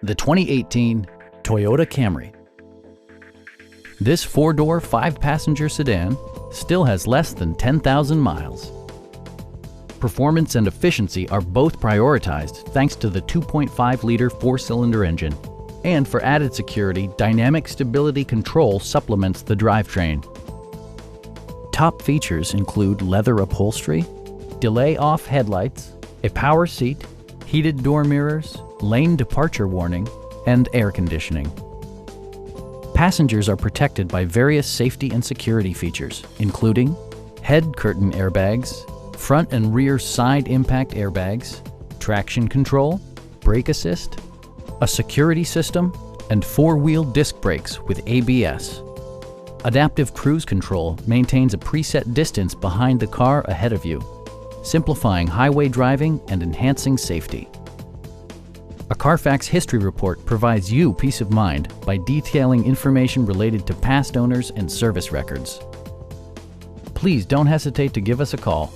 the 2018 Toyota Camry. This four-door, five-passenger sedan still has less than 10,000 miles. Performance and efficiency are both prioritized thanks to the 2.5-liter four-cylinder engine. And for added security, dynamic stability control supplements the drivetrain. Top features include leather upholstery, delay-off headlights, a power seat, heated door mirrors, lane departure warning, and air conditioning. Passengers are protected by various safety and security features, including head curtain airbags, front and rear side impact airbags, traction control, brake assist, a security system, and four-wheel disc brakes with ABS. Adaptive Cruise Control maintains a preset distance behind the car ahead of you, simplifying highway driving and enhancing safety. A Carfax history report provides you peace of mind by detailing information related to past owners and service records. Please don't hesitate to give us a call.